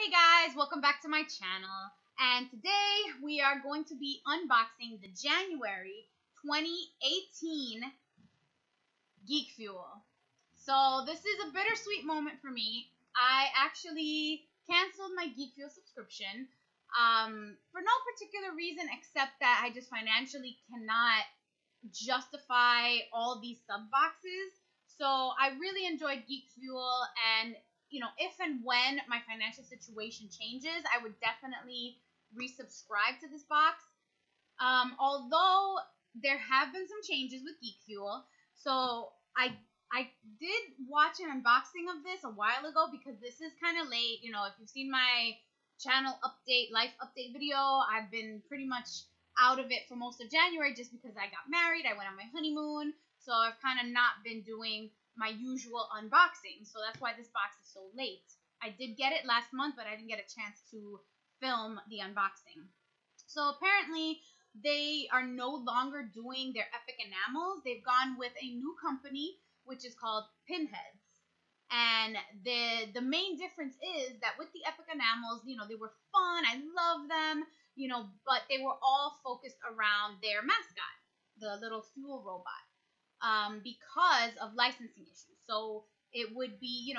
Hey guys, welcome back to my channel. And today we are going to be unboxing the January 2018 Geek Fuel. So this is a bittersweet moment for me. I actually canceled my Geek Fuel subscription for no particular reason except that I just financially cannot justify all these sub boxes. So I really enjoyed Geek Fuel, and if and when my financial situation changes, I would definitely resubscribe to this box. Although there have been some changes with Geek Fuel, so I did watch an unboxing of this a while ago because this is kind of late. If you've seen my channel update, life update video, I've been pretty much out of it for most of January just because I got married. I went on my honeymoon, so I've kind of not been doing my usual unboxing. So that's why this box is so late. I did get it last month, but I didn't get a chance to film the unboxing. So apparently they are no longer doing their epic enamels. They've gone with a new company, which is called Pinheads. And the main difference is that with the epic enamels, they were fun. I love them. But they were all focused around their mascot, the little fuel robot, because of licensing issues. So it would be,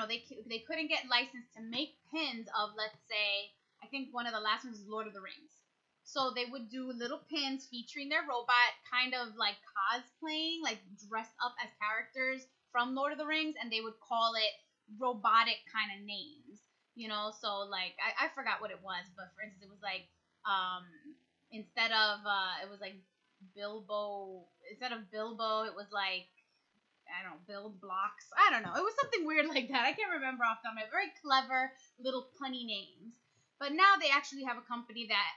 they couldn't get licensed to make pins of, let's say, I think one of the last ones is Lord of the Rings. So they would do little pins featuring their robot, kind of like cosplaying, like dressed up as characters from Lord of the Rings, and they would call it robotic kind of names, So like, I forgot what it was, but for instance, it was like, instead of it was like Bilbo, it was like, I don't know, build blocks, I don't know, it was something weird like that. I can't remember off the top of my head. Very clever little punny names. But now they actually have a company that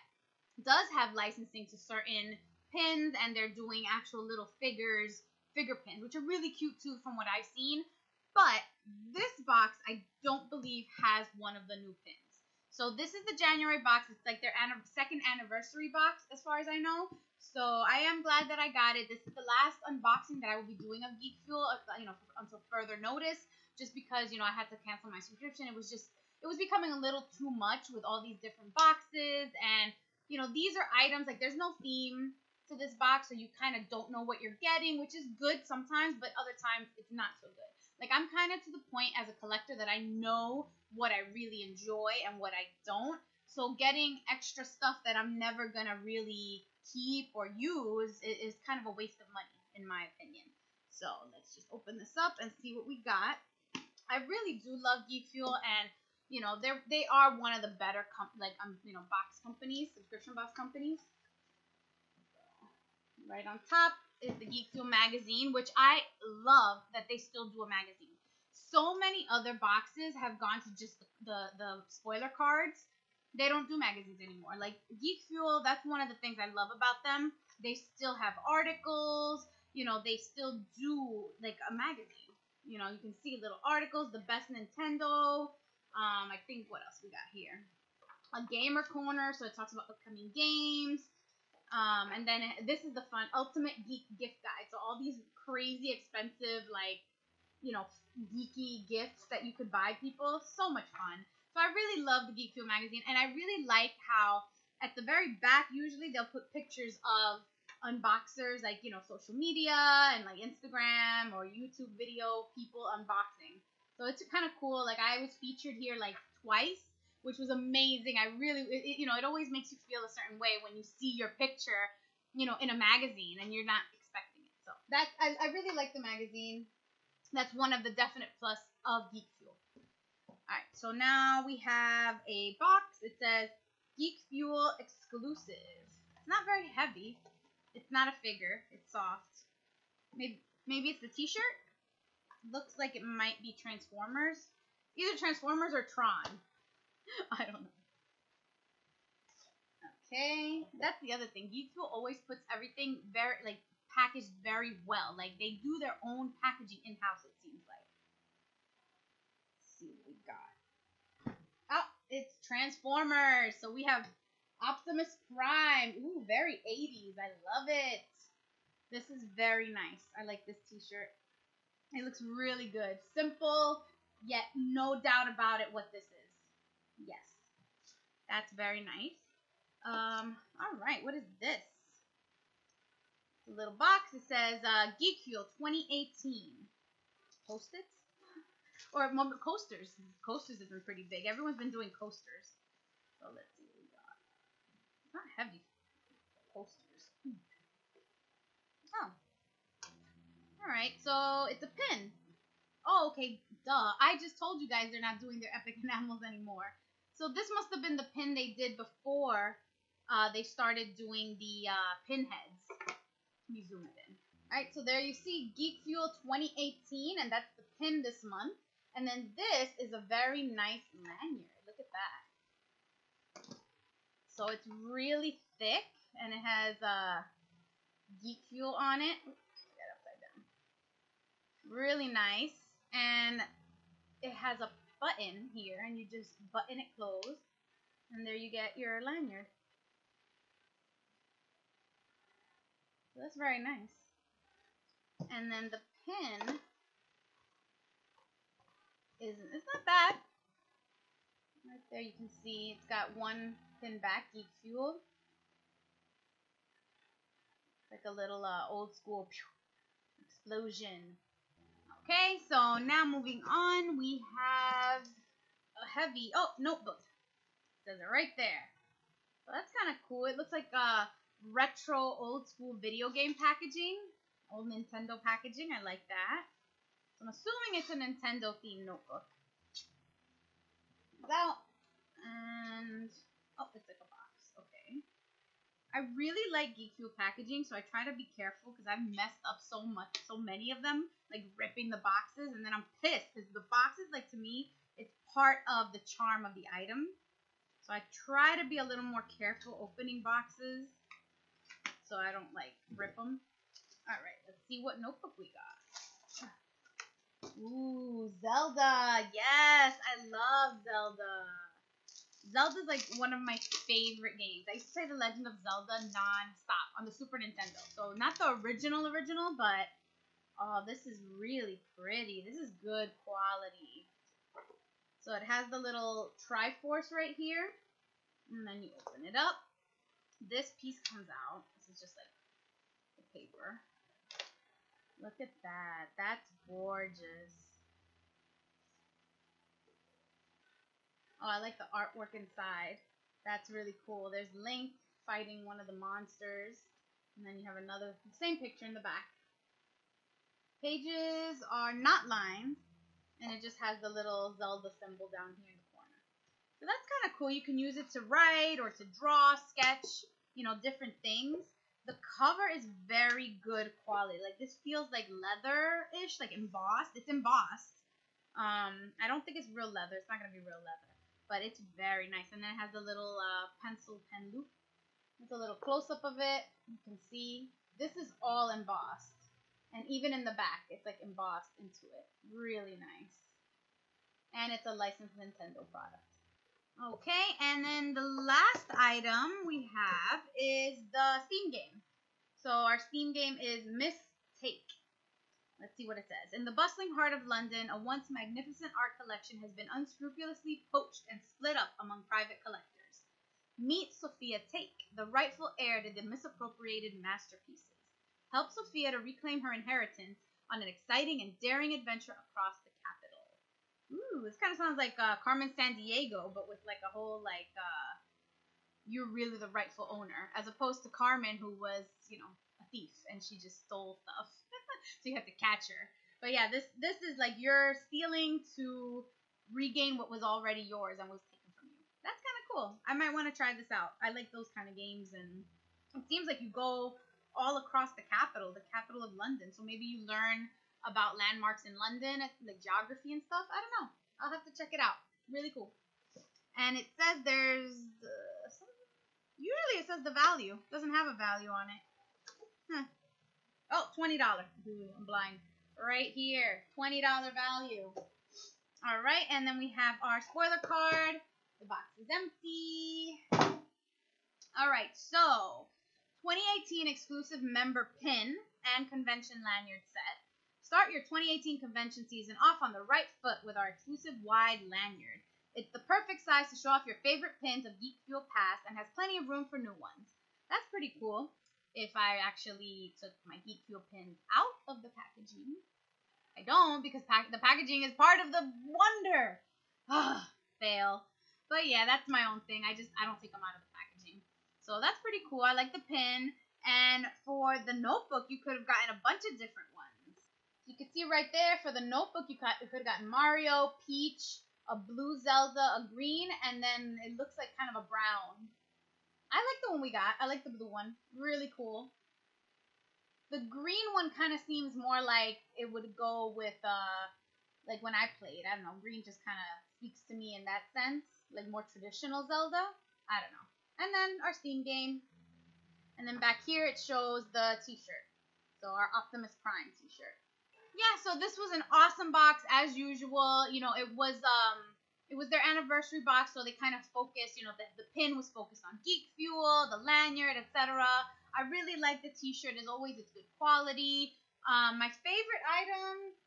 does have licensing to certain pins, and they're doing actual little figure pins, which are really cute too from what I've seen. But this box I don't believe has one of the new pins. So this is the January box. It's like their second anniversary box as far as I know. So I am glad that I got it. This is the last unboxing that I will be doing of Geek Fuel, until further notice, just because, I had to cancel my subscription. It was becoming a little too much with all these different boxes. And, these are items, like there's no theme to this box, so you kind of don't know what you're getting, which is good sometimes, but other times it's not so good. Like, I'm kind of to the point as a collector that I know what I really enjoy and what I don't. So getting extra stuff that I'm never going to really keep or use is kind of a waste of money, in my opinion. So let's just open this up and see what we got. I really do love Geek Fuel, and they are one of the better box companies, subscription box companies. Right on top is the Geek Fuel magazine, which I love that they still do a magazine. So many other boxes have gone to just the spoiler cards. They don't do magazines anymore. Like Geek Fuel, that's one of the things I love about them. They still have articles. They still do like a magazine. You can see little articles, the best Nintendo. I think what else we got here? A gamer corner, so it talks about upcoming games. And then this is the fun Ultimate Geek gift guide. So all these crazy expensive, geeky gifts that you could buy people. So much fun. So I really love the Geek Fuel magazine, and I really like how at the very back usually they'll put pictures of unboxers, like social media and like Instagram or YouTube video people unboxing. So it's kind of cool. Like I was featured here like twice, which was amazing. I really, it always makes you feel a certain way when you see your picture, in a magazine and you're not expecting it. So I really like the magazine. That's one of the definite plus of Geek Fuel. Alright, so now we have a box. It says Geek Fuel exclusive. It's not very heavy. It's not a figure. It's soft. Maybe it's the t-shirt? Looks like it might be Transformers. Either Transformers or Tron. I don't know. Okay, that's the other thing. Geek Fuel always puts everything very, packaged very well. Like, they do their own packaging in-house, it seems like. Let's see what we got. Oh, it's Transformers. So we have Optimus Prime. Ooh, very 80s. I love it. This is very nice. I like this t-shirt. It looks really good. Simple, yet no doubt about it what this is. Yes. That's very nice. All right, what is this? A little box. It says Geek Fuel 2018. Post-its? Or coasters. Coasters have been pretty big. Everyone's been doing coasters. So let's see what we got. It's not heavy. Coasters. Oh. Alright, so it's a pin. Oh, okay, duh. I just told you guys they're not doing their epic enamels anymore. So this must have been the pin they did before they started doing the pin heads. Let me zoom it in. Alright, so there you see Geek Fuel 2018, and that's the pin this month. And then this is a very nice lanyard. Look at that. So it's really thick, and it has Geek Fuel on it. Oops, I got it upside down. Really nice. And it has a button here, and you just button it closed, and there you get your lanyard. So that's very nice. And then the pin it's not bad. Right there you can see it's got one pin back, Geek Fuel. It's like a little old school explosion. Okay, so now moving on, we have a heavy notebook. It says it right there. So that's kind of cool. It looks like retro old school video game packaging. Old Nintendo packaging. I like that. So I'm assuming it's a Nintendo themed notebook. It's out. And it's like a box. Okay. I really like Geek Fuel packaging, so I try to be careful because I've messed up so many of them, like ripping the boxes, and then I'm pissed because the boxes, like, to me, it's part of the charm of the item. So I try to be a little more careful opening boxes so I don't, like, rip them. Alright, let's see what notebook we got. Ooh, Zelda. Yes, I love Zelda. Zelda's like one of my favorite games. I used to play The Legend of Zelda non-stop on the Super Nintendo. So not the original, but this is really pretty. This is good quality. So it has the little Triforce right here. And then you open it up. This piece comes out. This is just like the paper. Look at that. That's gorgeous. Oh, I like the artwork inside. That's really cool. There's Link fighting one of the monsters. And then you have another, same picture in the back. Pages are not lined. And it just has the little Zelda symbol down here in the corner. So that's kind of cool. You can use it to write or to draw, sketch, different things. The cover is very good quality. Like, this feels like leather-ish, like embossed. It's embossed. I don't think it's real leather. It's not going to be real leather. But it's very nice. And then it has a little pencil pen loop. It's a little close-up of it. You can see. This is all embossed. And even in the back, it's like embossed into it. Really nice. And it's a licensed Nintendo product. Okay, and then the last item we have is the Steam game. So our Steam game is Mistake. Let's see what it says. In the bustling heart of London, a once magnificent art collection has been unscrupulously poached and split up among private collectors. Meet Sophia Take, the rightful heir to the misappropriated masterpieces. Help Sophia to reclaim her inheritance on an exciting and daring adventure across the capital. Ooh, this kind of sounds like Carmen Sandiego, but with like a whole you're really the rightful owner, as opposed to Carmen, who was, a thief and she just stole stuff. So you have to catch her. But yeah, this is like you're stealing to regain what was already yours and was taken from you. That's kind of cool. I might want to try this out. I like those kind of games, and it seems like you go all across the capital of London. So maybe you learn about landmarks in London, like geography and stuff. I don't know. I'll have to check it out. Really cool. And it says there's usually it says the value. It doesn't have a value on it. Huh. Oh, $20. Ooh, I'm blind. Right here. $20 value. All right, and then we have our spoiler card. The box is empty. All right, so 2018 exclusive member pin and convention lanyard set. Start your 2018 convention season off on the right foot with our exclusive wide lanyard. It's the perfect size to show off your favorite pins of Geek Fuel past and has plenty of room for new ones. That's pretty cool. If I actually took my Geek Fuel pins out of the packaging. I don't, because the packaging is part of the wonder. Fail. But yeah, that's my own thing. I don't take them out of the packaging. So that's pretty cool. I like the pin. And for the notebook, you could have gotten a bunch of different ones. You can see right there, for the notebook, you could have gotten Mario, Peach, a blue Zelda, a green, and then it looks like kind of a brown. I like the one we got. I like the blue one. Really cool. The green one kind of seems more like it would go with, like when I played. I don't know. Green just kind of speaks to me in that sense. Like more traditional Zelda. I don't know. And then our Steam game. And then back here it shows the t-shirt. So our Optimus Prime t-shirt. Yeah, so this was an awesome box as usual. You know, it was their anniversary box, so they kind of focused, you know, the pin was focused on Geek Fuel, the lanyard, etc. I really like the t-shirt. As always, it's good quality. My favorite item,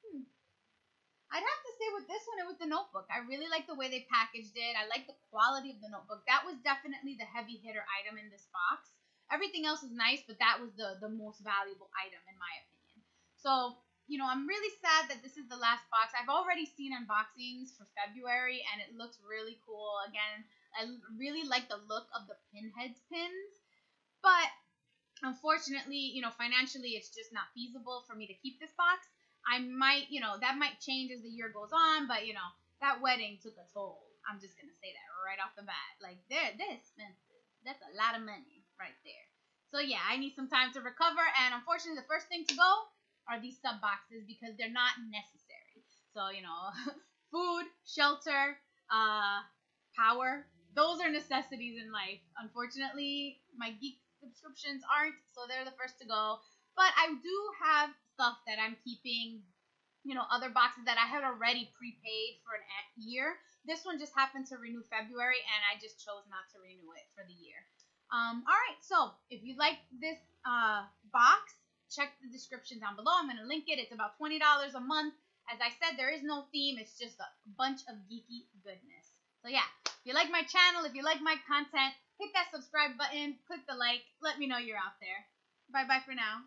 I'd have to say with this one, it was the notebook. I really like the way they packaged it. I like the quality of the notebook. That was definitely the heavy hitter item in this box. Everything else is nice, but that was the most valuable item in my opinion. So, you know, I'm really sad that this is the last box. I've already seen unboxings for February, and it looks really cool. Again, I really like the look of the Pinheads pins, but unfortunately, you know, financially, it's just not feasible for me to keep this box. I might, you know, that might change as the year goes on, but, you know, that wedding took a toll. I'm just going to say that right off the bat. Like, they're expensive. That's a lot of money right there. So, yeah, I need some time to recover, and unfortunately, the first thing to go are these sub boxes because they're not necessary. So, you know, food, shelter, power, those are necessities in life. Unfortunately, my Geek subscriptions aren't, so they're the first to go. But I do have stuff that I'm keeping, you know, other boxes that I had already prepaid for a year. This one just happened to renew February, and I just chose not to renew it for the year. All right, so if you like this box, check the description down below. I'm going to link it. It's about $20 a month. As I said, there is no theme. It's just a bunch of geeky goodness. So yeah, if you like my channel, if you like my content, hit that subscribe button, click the like, let me know you're out there. Bye-bye for now.